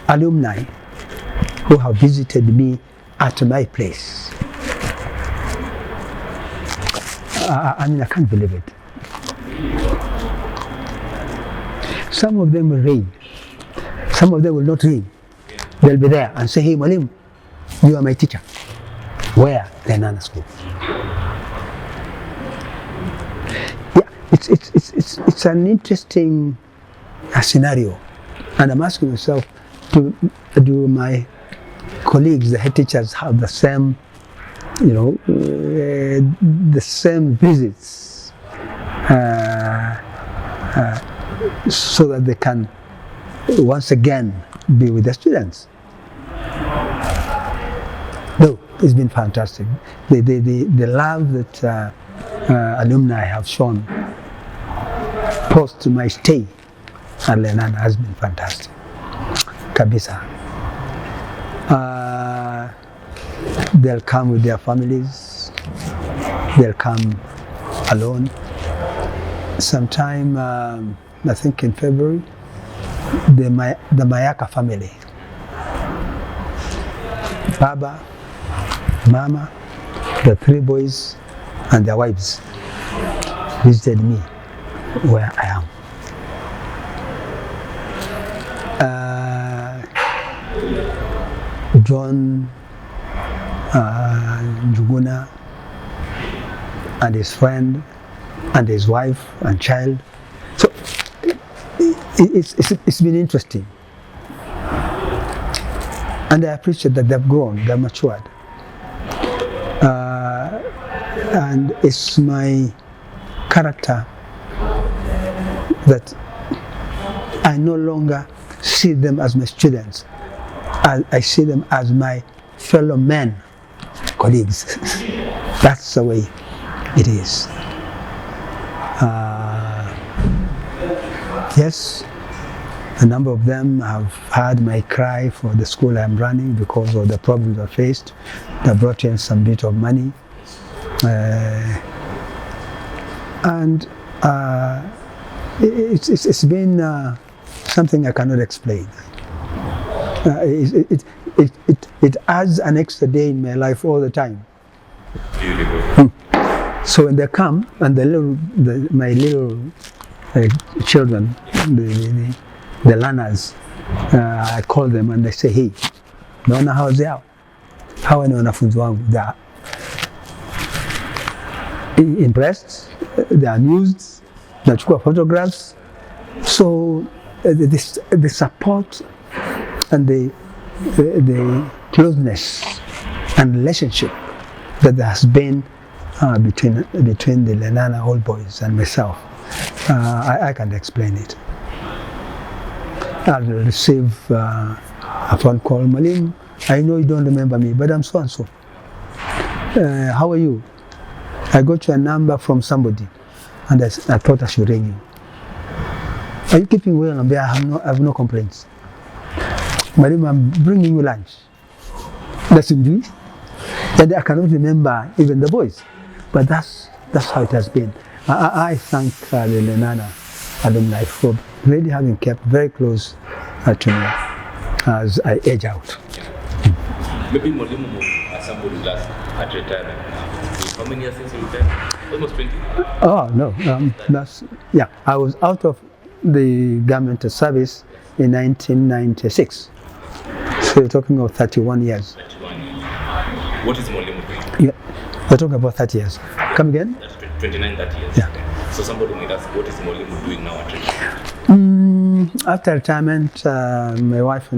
alumni who have visited me at my place. I mean, I can't believe it. Some of them will ring. Some of them will not ring. They'll be there and say, hey, Mwalimu, you are my teacher. Where? Lenana School. Yeah, it's an interesting scenario. And I'm asking myself, do my colleagues, the head teachers, have the same, the same visits so that they can once again be with the students? No, it's been fantastic. The love that alumni have shown post my stay at Lenana has been fantastic. Kabisa. They'll come with their families. They'll come alone. Sometime, I think in February, the Mayaka family, Baba, Mama, the 3 boys, and their wives visited me where I am. John Njuguna and his friend and his wife and child. So it's been interesting. And I appreciate that they've grown, they've matured. And it's my character that I no longer see them as my students. I see them as my fellow men, colleagues. That's the way it is. Yes, a number of them have heard my cry for the school I'm running because of the problems I faced. They brought in some bit of money. It's been something I cannot explain. It adds an extra day in my life all the time. So when they come and my little children, the learners, I call them and they say, hey, naona hao zao, hawa ni wanafunzi wangu. They are impressed, they are amused, nachukua photographs. So the support and the closeness and relationship that there has been between the Lenana old boys and myself, I can't explain it. I'll receive a phone call, Mwalimu, I know you don't remember me, but I'm so and so. How are you? I got your number from somebody, and I thought I should ring you. Are you keeping well? I have no complaints. Mwalimu, I'm bringing you lunch. That's in and I cannot remember even the boys, but that's how it has been. I thank the Lenana alumni for really having kept very close to me as I age out. Maybe Mwalimu, as somebody last at retirement now. How many years since you retired? Almost 20? Oh no, I was out of the government service in 1996. So you're talking about 31 years. 31 years. What is Mwalimu doing? Yeah, we're talking about 30 years. Come again? That's 29, 30 years. Yeah. So somebody might ask, what is Mwalimu doing now at retirement? After retirement,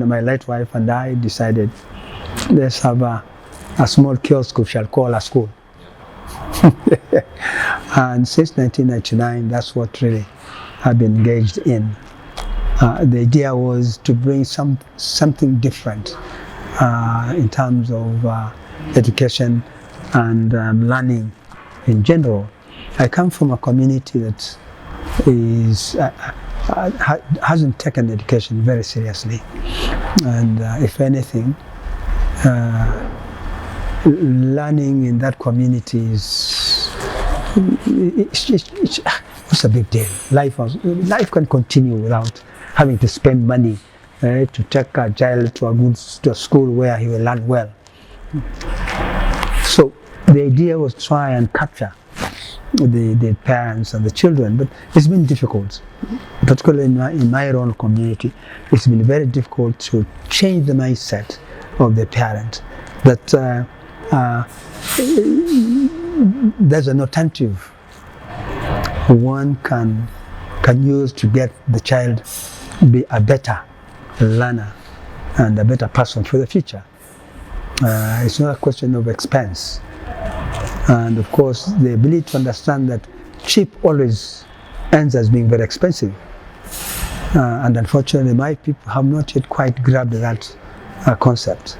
my late wife and I decided, let's have a small kiosk we shall call a school. And since 1999, that's what really I've been engaged in. The idea was to bring something different in terms of education and learning in general. I come from a community that is hasn't taken education very seriously, and if anything, learning in that community it's a big deal. Life can continue without having to spend money to take a child to a school where he will learn well. So the idea was to try and capture the parents and the children, but it's been difficult, particularly in my own community. It's been very difficult to change the mindset of the parent that there's an alternative one can use to get the child be a better learner and a better person for the future. It's not a question of expense. And of course, the ability to understand that cheap always ends as being very expensive. And unfortunately, my people have not yet quite grabbed that concept.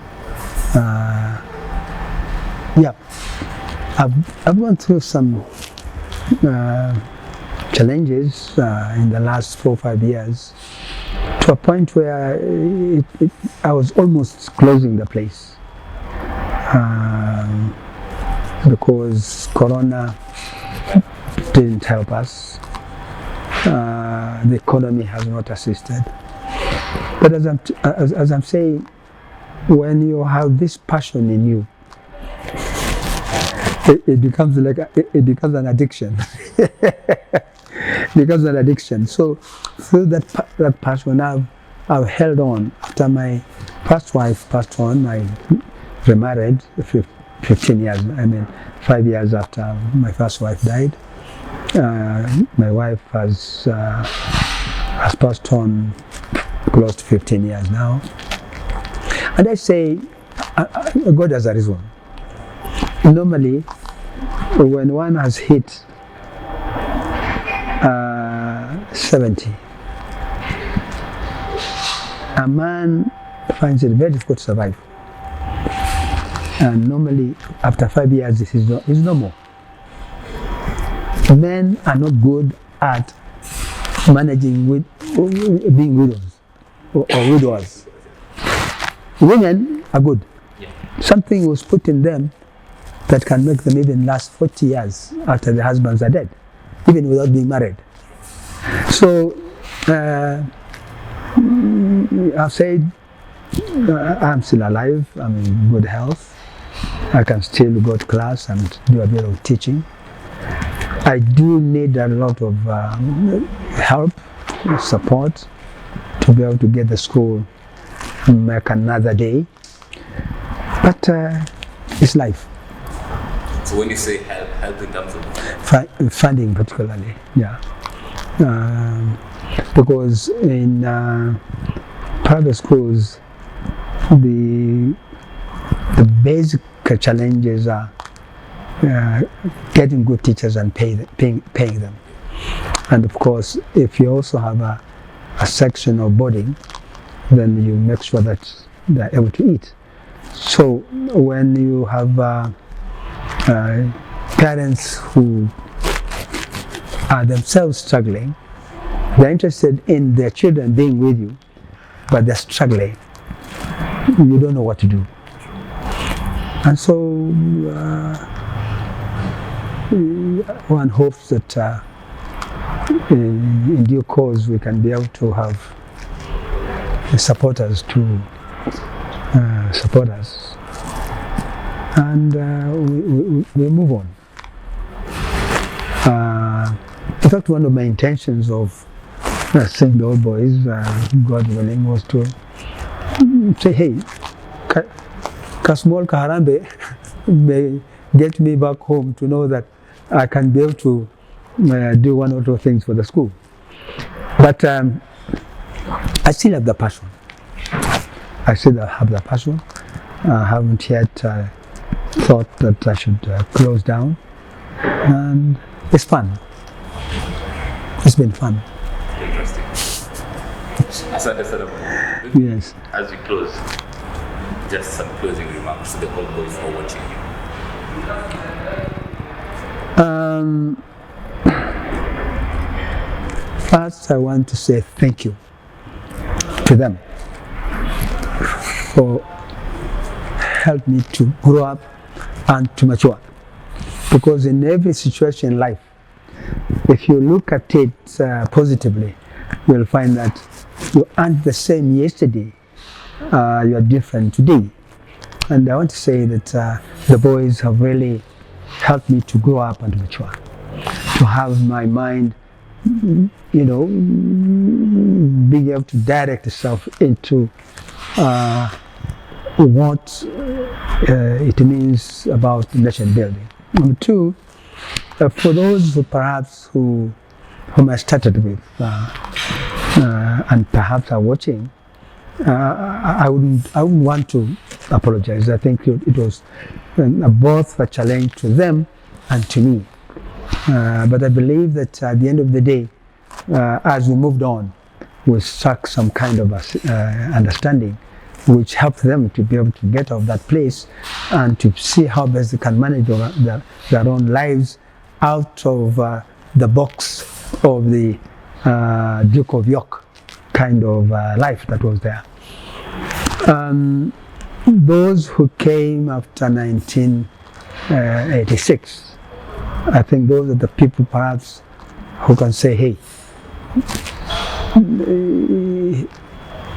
Yeah, I've gone through some challenges in the last 4 or 5 years, to a point where I was almost closing the place. Because Corona didn't help us. The economy has not assisted. But as I'm saying, when you have this passion in you, it becomes an addiction. It becomes an addiction. So through that passion, I've held on. After my first wife passed on, I remarried 15 years. 5 years after my first wife died. My wife has passed on close to 15 years now. And I say, God has a reason. Normally, when one has hit 70, a man finds it very difficult to survive. And normally, after 5 years, this is normal. Men are not good at managing with being widows or widowers. Women are good. Something was put in them that can make them even last 40 years after the husbands are dead, even without being married. So I've said I'm still alive, I'm in good health, I can still go to class and do a bit of teaching. I do need a lot of help, support to be able to get the school make another day, but it's life. So when you say help in terms of funding, particularly, yeah, because in private schools, the basic challenges are getting good teachers and paying them, and of course, if you also have a section of boarding, then you make sure that they're able to eat. So when you have parents who are themselves struggling, they're interested in their children being with you, but they're struggling. You don't know what to do. And so one hopes that in due course we can be able to have supporters to support us, and we move on. In fact, one of my intentions of seeing the old boys, God willing, was to say, hey, Kasmol Kaharambe may get me back home to know that I can be able to do one or two things for the school. But I still have the passion. I haven't yet thought that I should close down. And it's fun. It's been fun. Interesting. Yes. As we close, just some closing remarks to the old boys who are watching you. First, I want to say thank you to them for helping me to grow up and to mature. Because in every situation in life, if you look at it positively, you'll find that you aren't the same yesterday, you are different today. And I want to say that the boys have really helped me to grow up and mature, to have my mind, you know, being able to direct itself into what it means about nation building. Number two, for those who perhaps whom I started with and perhaps are watching, I wouldn't want to apologize. I think it was both a challenge to them and to me. But I believe that at the end of the day, as we moved on, we struck some kind of understanding which helped them to be able to get out of that place and to see how best they can manage their own lives out of the box of the Duke of York kind of life that was there. Those who came after 1986, I think those are the people perhaps who can say, hey,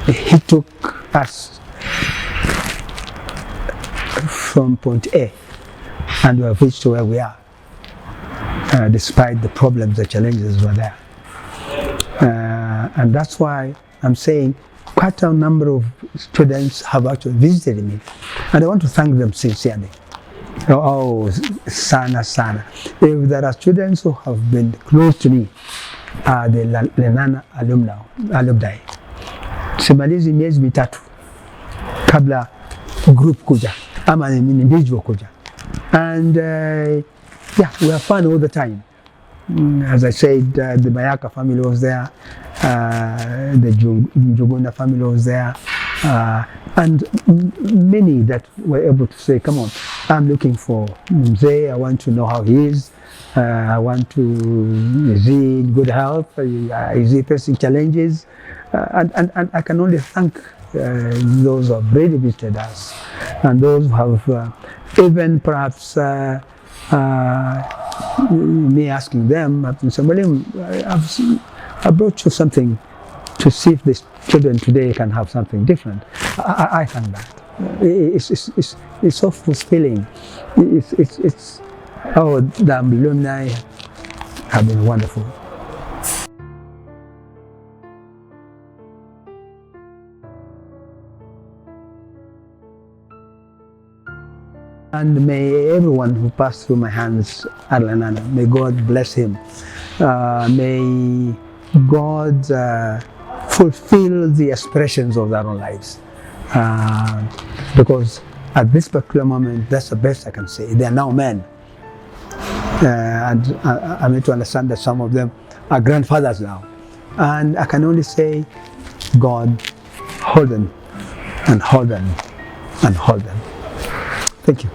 he took us from point A and we have reached to where we are, despite the problems, the challenges were there. And that's why I'm saying quite a number of students have actually visited me, and I want to thank them sincerely. Oh, sana. If there are students who have been close to me, the Lenana alumni. Simalizi miezi mitatu kabla group kuja ama individual kuja, and yeah, we have fun all the time. As I said, the Mayaka family was there, the Njuguna family was there, and many that were able to say, come on, I'm looking for Mzee, I want to know how he is, is he in good health, is he facing challenges, and I can only thank those who have really visited us, and those who have even perhaps me asking them, I brought you something to see if the children today can have something different. I thank that. It's so fulfilling. The alumni have been wonderful. And may everyone who passed through my hands at Lenana, may God bless him. May God fulfill the aspirations of their own lives. Because at this particular moment, that's the best I can say. They are now men. And I need to understand that some of them are grandfathers now. And I can only say, God, hold them, and hold them, and hold them. Thank you.